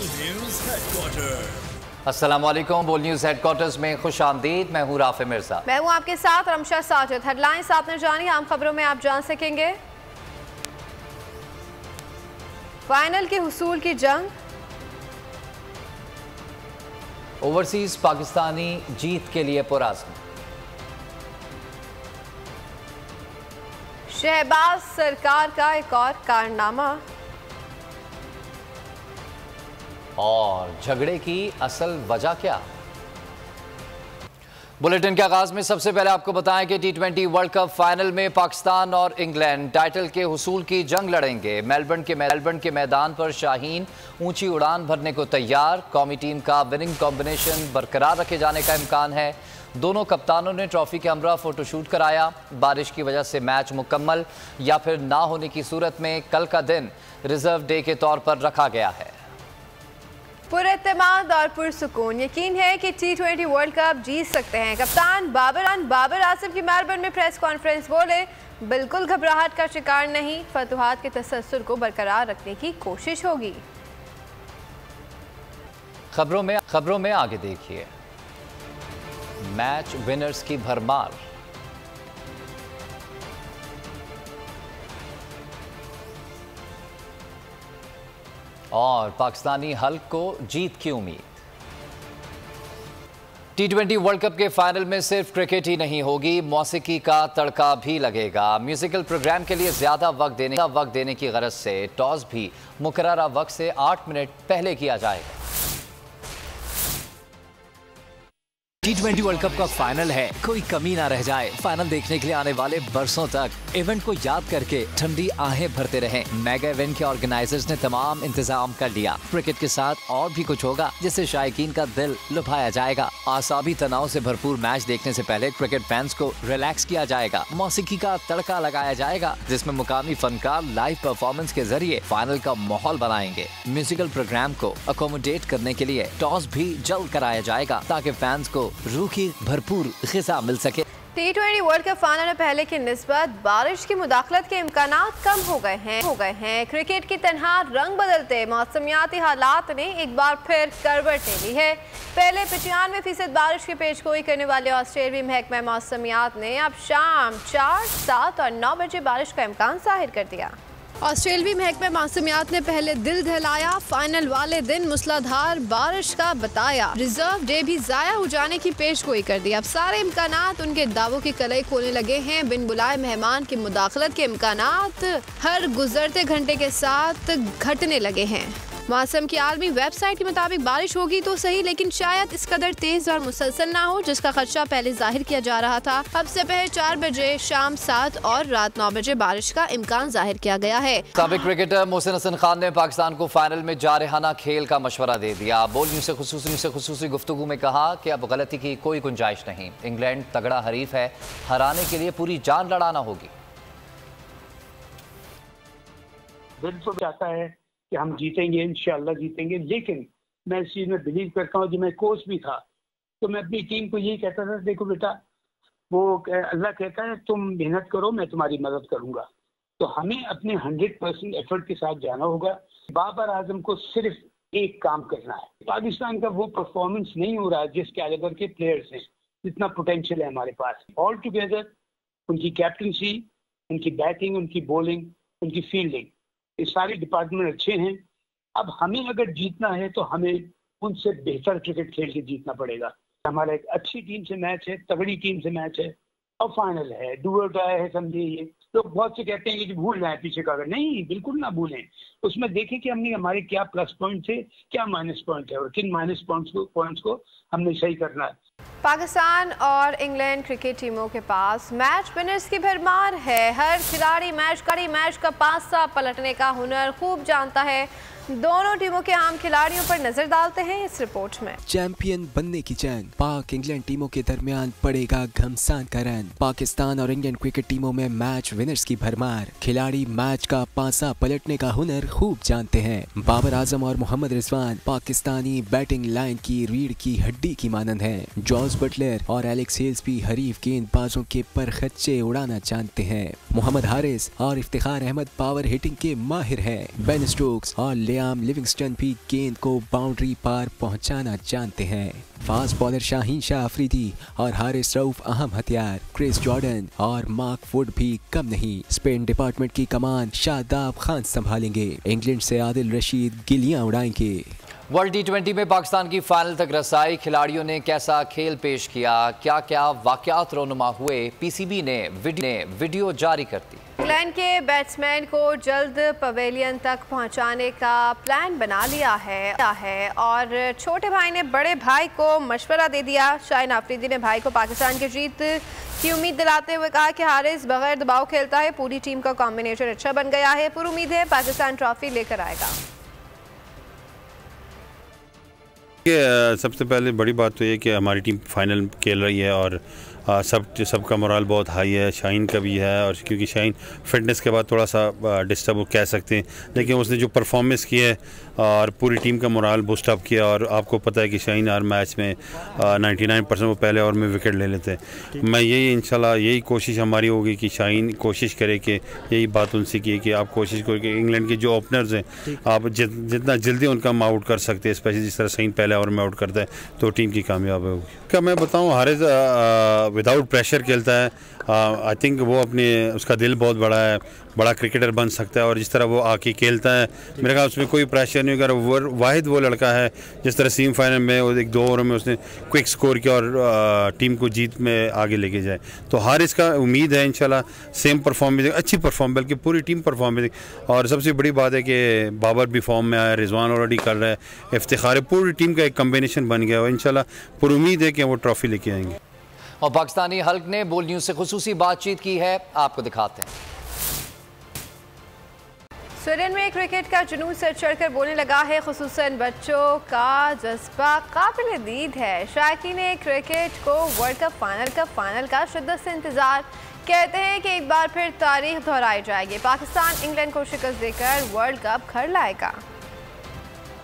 News headquarter. अस्सलामुअलैकुम। बोल news headquarters में खुश आमदीद। मैं हूँ राफे मिर्जा। मैं हूँ आपके साथ रमशा साजिद। हेडलाइंस आपने जानी, आम खबरों में आप जान सकेंगे। फाइनल के हुसूल की जंग, ओवरसीज पाकिस्तानी जीत के लिए पुरअज़्म, शहबाज सरकार का एक और कारनामा और झगड़े की असल वजह क्या। बुलेटिन के आगाज में सबसे पहले आपको बताएं कि T20 वर्ल्ड कप फाइनल में पाकिस्तान और इंग्लैंड टाइटल के हुसूल की जंग लड़ेंगे। मेलबर्न के मैदान पर शाहीन ऊंची उड़ान भरने को तैयार। कौमी टीम का विनिंग कॉम्बिनेशन बरकरार रखे जाने का इम्कान है। दोनों कप्तानों ने ट्रॉफी के हमरा फोटोशूट कराया। बारिश की वजह से मैच मुकम्मल या फिर ना होने की सूरत में कल का दिन रिजर्व डे के तौर पर रखा गया है। पुरएतमाद और पुरसुकून, यकीन है कि T20 वर्ल्ड कप जीत सकते हैं। कप्तान बाबर आसिम की मेलबर्न में प्रेस कॉन्फ्रेंस बोले, बिल्कुल घबराहट का शिकार नहीं, फतुहात के तसल्सल को बरकरार रखने की कोशिश होगी। खबरों में आगे देखिए, मैच विनर्स की भरमार। और पाकिस्तानी हल्क को जीत की उम्मीद। T20 वर्ल्ड कप के फाइनल में सिर्फ क्रिकेट ही नहीं होगी, मौसीकी का तड़का भी लगेगा। म्यूजिकल प्रोग्राम के लिए ज्यादा वक्त देने की गरज से टॉस भी मुकर्ररा वक्त से 8 मिनट पहले किया जाएगा। T20 वर्ल्ड कप का फाइनल है, कोई कमी ना रह जाए। फाइनल देखने के लिए आने वाले बरसों तक इवेंट को याद करके ठंडी आहें भरते रहें। मेगा इवेंट के ऑर्गेनाइजर्स ने तमाम इंतजाम कर लिया। क्रिकेट के साथ और भी कुछ होगा जिससे शायकीन का दिल लुभाया जाएगा। आसाबी तनाव से भरपूर मैच देखने से पहले क्रिकेट फैंस को रिलैक्स किया जाएगा। मौसीकी का तड़का लगाया जाएगा जिसमें मुकामी फनकार लाइव परफॉर्मेंस के जरिए फाइनल का माहौल बनाएंगे। म्यूजिकल प्रोग्राम को अकोमोडेट करने के लिए टॉस भी जल्द कराया जाएगा ताकि फैंस को रूह की भरपूर ग़िज़ा मिल सके। T20 वर्ल्ड कप फाइनल में पहले की निस्बत बारिश की मुदाखलत के इम्कानात कम हो गए हैं। क्रिकेट की तनहा रंग बदलते मौसमियाती हालात ने एक बार फिर करवट ले ली है। पहले 95% बारिश की पेशगोई करने वाले ऑस्ट्रेलियाई महकमा मौसमियात ने अब शाम 4, 7 और 9 बजे बारिश का इम्कान जाहिर कर दिया। ऑस्ट्रेलियाई महकमा मौसमियात ने पहले दिल दहलाया, फाइनल वाले दिन मूसलाधार बारिश का बताया। रिजर्व डे भी जाया हो जाने की पेशगोई कर दी। अब सारे इम्कानात उनके दावों की कलई खोलने लगे हैं। बिन बुलाए मेहमान की मुदाखलत के इम्कानात हर गुजरते घंटे के साथ घटने लगे हैं। मौसम की आलमी वेबसाइट के मुताबिक बारिश होगी तो सही, लेकिन शायद इस कदर तेज और मुसलसल ना हो जिसका खदशा पहले जाहिर किया जा रहा था। अब से पहले 4 बजे, शाम 7 और रात 9 बजे बारिश का इम्कान जाहिर किया गया है। साबिक क्रिकेटर मोहसिन हसन खान ने पाकिस्तान को फाइनल में जारहाना खेल का मशवरा दे दिया। बोल न्यूज़ से खुसूसी गुफ्तगू में कहा कि अब गलती की कोई गुंजाइश नहीं। इंग्लैंड तगड़ा हरीफ है, हराने के लिए पूरी जान लड़ाना होगी। बिल्कुल चाहता है कि हम जीतेंगे, इंशाल्लाह जीतेंगे, लेकिन मैं इस चीज़ में बिलीव करता हूँ। जब मैं कोच भी था तो मैं अपनी टीम को यही कहता था, देखो बेटा, वो अल्लाह कहता है तुम मेहनत करो, मैं तुम्हारी मदद करूँगा। तो हमें अपने 100% एफर्ट के साथ जाना होगा। बाबर आजम को सिर्फ एक काम करना है। पाकिस्तान का वो परफॉर्मेंस नहीं हो रहा है जिस कैलिबर के प्लेयर्स हैं, जितना पोटेंशियल है हमारे पास। ऑल टुगेदर उनकी कैप्टनसी, उनकी बैटिंग, उनकी बॉलिंग, उनकी फील्डिंग, ये सारे डिपार्टमेंट अच्छे हैं। अब हमें अगर जीतना है तो हमें उनसे बेहतर क्रिकेट खेल के जीतना पड़ेगा। हमारा एक अच्छी टीम से मैच है, तगड़ी टीम से मैच है और फाइनल है, डू और डाई है, समझिए। ये लोग बहुत से कहते हैं कि भूल जाए पीछे का, अगर नहीं, बिल्कुल ना भूलें। उसमें देखें कि हमने हमारे क्या प्लस पॉइंट थे, क्या माइनस पॉइंट है और किन माइनस पॉइंट्स को हमने सही करना है। पाकिस्तान और इंग्लैंड क्रिकेट टीमों के पास मैच विनर्स की भरमार है। हर खिलाड़ी मैच का पासा पलटने का हुनर खूब जानता है। दोनों टीमों के आम खिलाड़ियों पर नजर डालते हैं इस रिपोर्ट में। चैंपियन बनने की जंग, पाक इंग्लैंड टीमों के दरमियान पड़ेगा घमसान का रन। पाकिस्तान और इंग्लैंड क्रिकेट टीमों में मैच विनर्स की भरमार। खिलाड़ी मैच का पासा पलटने का हुनर खूब जानते हैं। बाबर आजम और मोहम्मद रिजवान पाकिस्तानी बैटिंग लाइन की रीढ़ की हड्डी की मानंद हैं। जॉस बटलर और एलेक्स हेल्स भी हरीफ गेंदबाजों के परखच्चे उड़ाना जानते हैं। मोहम्मद हारिस और इफ्तिखार अहमद पावर हिटिंग के माहिर हैं। बेन स्टोक्स और लियाम लिविंगस्टन भी गेंद को बाउंड्री पार पहुंचाना जानते हैं। फास्ट बॉलर शाहीन शाह अफरीदी और हारिस रऊफ अहम हथियार। क्रिस जॉर्डन और मार्क वुड भी कम नहीं। स्पिन डिपार्टमेंट की कमान शादाब खान संभालेंगे। इंग्लैंड से आदिल रशीद गिलियां उड़ाएंगे। वर्ल्ड T20 में पाकिस्तान की फाइनल तक रसाई, खिलाड़ियों ने कैसा खेल पेश किया, क्या क्या वाकयात रोनुमा हुए, PCB ने वीडियो जारी कर दी। इंग्लैंड के बैट्समैन को जल्द पवेलियन तक पहुंचाने का प्लान बना लिया है और छोटे भाई ने बड़े भाई को मशवरा दे दिया। शाहीन अफरीदी ने भाई को पाकिस्तान की जीत की उम्मीद दिलाते हुए कहा कि हारिस बगैर दबाव खेलता है, पूरी टीम का कॉम्बिनेशन अच्छा बन गया है, पूरी उम्मीद है पाकिस्तान ट्रॉफी लेकर आएगा। सबसे पहले बड़ी बात तो ये कि हमारी टीम फाइनल खेल रही है और सबका मोराल बहुत हाई है। शाहीन का भी है, और क्योंकि शाहीन फिटनेस के बाद थोड़ा सा डिस्टर्ब कह सकते हैं, लेकिन उसने जो परफॉर्मेंस की है और पूरी टीम का मोराल बूस्ट अप किया। और आपको पता है कि शाहीन हर मैच में 99% वो पहले ओवर में विकेट ले लेते हैं। मैं यही इंशाल्लाह यही कोशिश हमारी होगी कि शाहीन कोशिश करे कि यही बात उनसे की कि आप कोशिश करो कि इंग्लैंड के जो ओपनर्स हैं आप जितना जल्दी उनका आउट कर सकते हैं, स्पेशली जिस तरह शाहीन पहले ओवर में आउट करता है तो टीम की कामयाबी होगी। क्या मैं बताऊँ, हारिस विदाउट प्रेशर खेलता है। आई थिंक वो अपने उसका दिल बहुत बड़ा है, बड़ा क्रिकेटर बन सकता है। और जिस तरह वो आके खेलता है मेरे ख्याल उसमें कोई प्रेशर नहीं होगा। वाहिद वो लड़का है जिस तरह सेमीफाइनल में वो 1-2 ओवर में उसने क्विक स्कोर किया और टीम को जीत में आगे लेके जाए। तो हारिस का उम्मीद है इंशाल्लाह सेम परफॉर्मेंस, अच्छी परफॉर्म, बल्कि पूरी टीम परफॉर्मेंस। और सबसे बड़ी बात है कि बाबर भी फॉर्म में आया, रिजवान ऑलरेडी कर रहा है, इफ्तिखार है, पूरी टीम का एक कम्बिनेशन बन गया है। इंशाल्लाह पूरी उम्मीद है कि वो ट्रॉफी लेके आएंगे। और पाकिस्तानी हल्क ने बोल न्यूज से खुसूसी बातचीत की है, आपको दिखाते हैं। स्वीडन में क्रिकेट का जुनून से चढ़कर बोलने लगा है, खुसूसन बच्चों का जज्बा काबिल दीद है। शायकीन क्रिकेट को वर्ल्ड कप फाइनल का शिद्दत से इंतजार, कहते हैं कि एक बार फिर तारीख दोहराई जाएगी, पाकिस्तान इंग्लैंड को शिकस्त देकर वर्ल्ड कप घर लाएगा।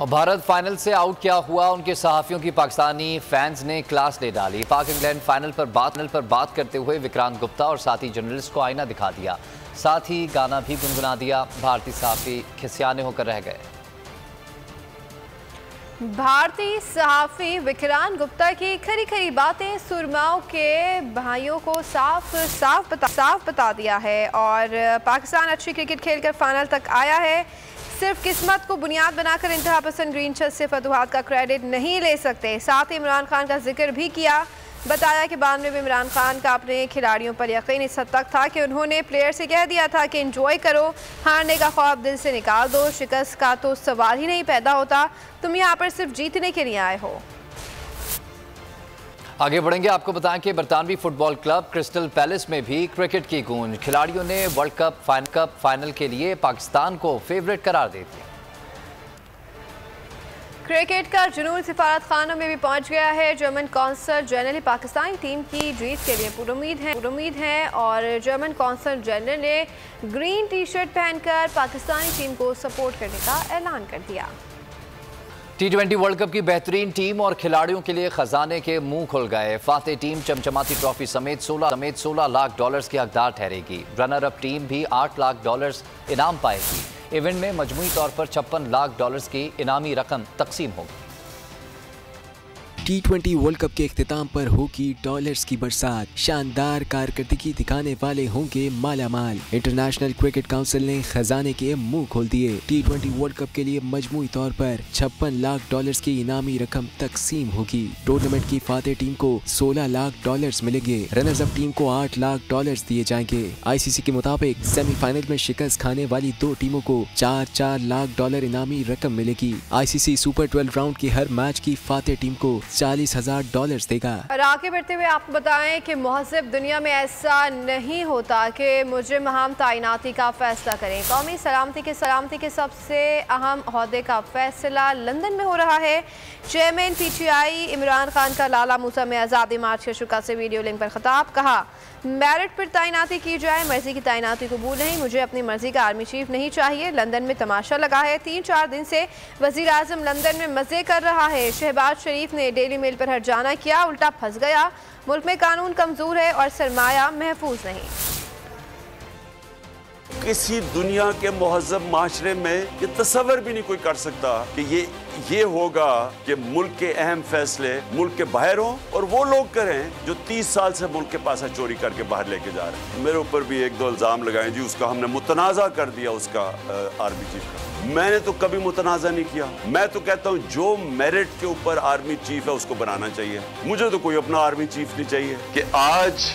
और भारत फाइनल से आउट क्या हुआ, उनके सहाफ़ियों की पाकिस्तानी फैंस ने क्लास ले डाली। पाक इंग्लैंड फाइनल पर बात करते हुए विक्रांत गुप्ता और साथी जर्नलिस्ट को आईना दिखा दिया, साथ ही गाना भी गुनगुना दिया। भारतीय सहाफ़ी खिसियाने होकर रह गए। भारतीय सहाफ़ी विक्रांत गुप्ता की खरी खरी बातें सुरमाओं के भाइयों को साफ बता दिया है। और पाकिस्तान अच्छी क्रिकेट खेलकर फाइनल तक आया है, सिर्फ किस्मत को बुनियाद बनाकर इंतहा पसंद ग्रीन छत से फतुहात का क्रेडिट नहीं ले सकते। साथ ही इमरान खान का जिक्र भी किया, बताया कि बाद में भी इमरान खान का अपने खिलाड़ियों पर यकीन इस हद तक था कि उन्होंने प्लेयर से कह दिया था कि एंजॉय करो, हारने का ख्वाब दिल से निकाल दो, शिकस्त का तो सवाल ही नहीं पैदा होता, तुम यहाँ पर सिर्फ जीतने के लिए आए हो। आगे बढ़ेंगे, आपको बताएं कि बरतानवी फुटबॉल क्लब क्रिस्टल पैलेस में भी क्रिकेट की गूंज। खिलाड़ियों ने वर्ल्ड कप फाइनल के लिए पाकिस्तान को फेवरेट करार दे दिया। क्रिकेट का जुनून सिफारत खानों में भी पहुंच गया है। German consul general Pakistani team की जीत के लिए पुरुम्मीद है और जर्मन कौंसल जनरल ने ग्रीन टी शर्ट पहनकर पाकिस्तानी टीम को सपोर्ट करने का ऐलान कर दिया। T20 वर्ल्ड कप की बेहतरीन टीम और खिलाड़ियों के लिए खजाने के मुंह खुल गए। फातेह टीम चमचमाती ट्रॉफी समेत 16 लाख डॉलर्स की हकदार ठहरेगी। रनर अप टीम भी 8 लाख डॉलर्स इनाम पाएगी। इवेंट में मजमूई तौर पर 56 लाख डॉलर्स की इनामी रकम तकसीम होगी। T20 वर्ल्ड कप के इख्तिताम पर होगी डॉलर्स की बरसात। शानदार कारकर्दगी दिखाने वाले होंगे मालामाल। इंटरनेशनल क्रिकेट काउंसिल ने खजाने के मुंह खोल दिए। T20 वर्ल्ड कप के लिए मजमूई तौर पर 56 लाख डॉलर्स की इनामी रकम तकसीम होगी। टूर्नामेंट की फातेह टीम को 16 लाख डॉलर्स मिलेंगे। रनर्स अप टीम को 8 लाख डॉलर्स दिए जाएंगे। ICC के मुताबिक सेमीफाइनल में शिकस्त खाने वाली दो टीमों को 4 लाख डॉलर इनामी रकम मिलेगी। ICC सुपर 12 राउंड की हर मैच की फातेह टीम को 40,000 डॉलर्स देगा। और आगे बढ़ते हुए आपको बताएं कि महज़ब दुनिया में ऐसा नहीं होता कि मुजरिम हम ताइनाती का फैसला करें। कौमी सलामती के सबसे अहम ओहदे का फैसला लंदन में हो रहा है। चेयरमैन PTI इमरान खान का लाला मूसा में आज़ादी मार्च के शुरा से वीडियो लिंक पर खिताब, कहा मेरिट पर तैनाती की जाए, मर्जी की तैनाती कबूल नहीं, मुझे अपनी मर्जी का आर्मी चीफ नहीं चाहिए। लंदन में तमाशा लगा है, 3-4 दिन से वज़ीर आज़म लंदन में मज़े कर रहा है। शहबाज शरीफ ने डेली मेल पर हर्जाना किया, उल्टा फंस गया। मुल्क में कानून कमज़ोर है और सरमाया महफूज नहीं। किसी दुनिया के मुहज़्ज़ब माशरे में ये तस्वर भी नहीं कोई कर सकता कि ये होगा कि मुल्क के अहम फैसले मुल्क के बाहर हों और वो लोग करें जो 30 साल से मुल्क के पैसा चोरी करके बाहर लेके जा रहे हैं। मेरे ऊपर भी 1-2 इल्ज़ाम लगाए जी, उसका हमने मुतनाज़ा कर दिया, उसका आर्मी चीफ का। मैंने तो कभी मुतनाज़ा नहीं किया। मैं तो कहता हूँ जो मेरिट के ऊपर आर्मी चीफ है उसको बनाना चाहिए। मुझे तो कोई अपना आर्मी चीफ नहीं चाहिए। कि आज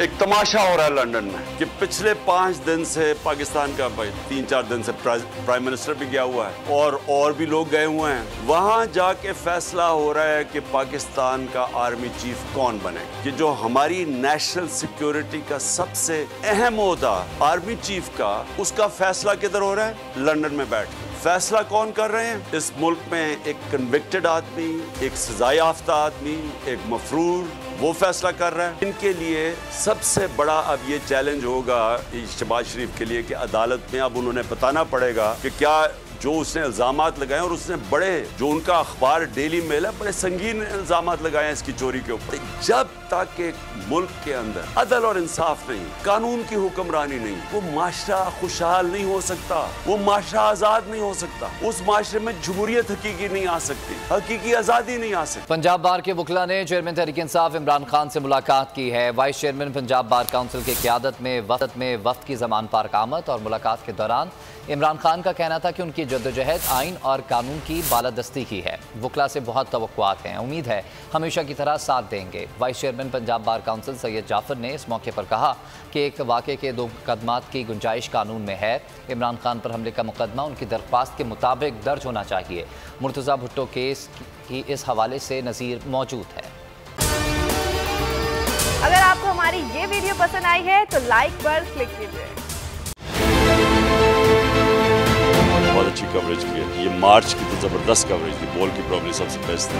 एक तमाशा हो रहा है लंदन में कि पिछले 5 दिन से पाकिस्तान का 3-4 दिन से प्राइम मिनिस्टर भी गया हुआ है और भी लोग गए हुए हैं। वहां जाके फैसला हो रहा है कि पाकिस्तान का आर्मी चीफ कौन बने, कि जो हमारी नेशनल सिक्योरिटी का सबसे अहम ओहदा आर्मी चीफ का, उसका फैसला किधर हो रहा है? लंदन में बैठ के। फैसला कौन कर रहे हैं? इस मुल्क में एक कन्विक्टेड आदमी, एक सजा याफ्ता आदमी, एक मफरूर, वो फैसला कर रहा है। इनके लिए सबसे बड़ा अब ये चैलेंज होगा शहबाज शरीफ के लिए कि अदालत में अब उन्होंने बताना पड़ेगा कि क्या जो उसने इल्जामात लगाए, और उसने बड़े, जो उनका अखबार डेली मेल है, बड़े संगीन इल्जामात लगाए हैं इसकी चोरी के ऊपर। जब तक एक मुल्क के अंदर अदल और इंसाफ नहीं, कानून की हुक्मरानी नहीं, वो माशरा खुशहाल नहीं हो सकता, वो माशरा आजाद नहीं हो सकता, उस माशरे में जमहूरियत हकीकी नहीं आ सकती, हकीकी आजादी नहीं आ सकती। पंजाब बार के वकला ने चेयरमैन तहरीक इंसाफ इमरान खान से मुलाकात की है। Vice chairman Punjab bar council की क़यादत में वफ्द की ज़मान पार्क आमद और मुलाकात के दौरान इमरान खान का कहना था कि उनकी जद्दोजहद आइन और कानून की बालादस्ती की है। वकला से बहुत तवक्कुआत हैं, उम्मीद है हमेशा की तरह साथ देंगे। Vice chairman Punjab bar council Syed Jafar ने इस मौके पर कहा कि एक वाक़े के 2 मुकदमात की गुंजाइश कानून में है। इमरान खान पर हमले का मुकदमा उनकी दरख्वास्त के मुताबिक दर्ज होना चाहिए। मुर्तज़ा भुट्टो केस की इस हवाले से नज़ीर मौजूद है। अगर आपको हमारी ये वीडियो पसंद आई है तो लाइक पर क्लिक कीजिए। बहुत अच्छी कवरेज की है, ये मार्च की तो जबरदस्त कवरेज थी, बॉल की प्रॉब्लम सबसे बेस्ट थी।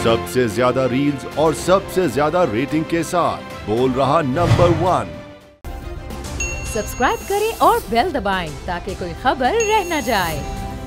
सबसे ज्यादा रील्स और सबसे ज्यादा रेटिंग के साथ बोल रहा नंबर 1। सब्सक्राइब करें और बेल दबाएं ताकि कोई खबर रह न जाए।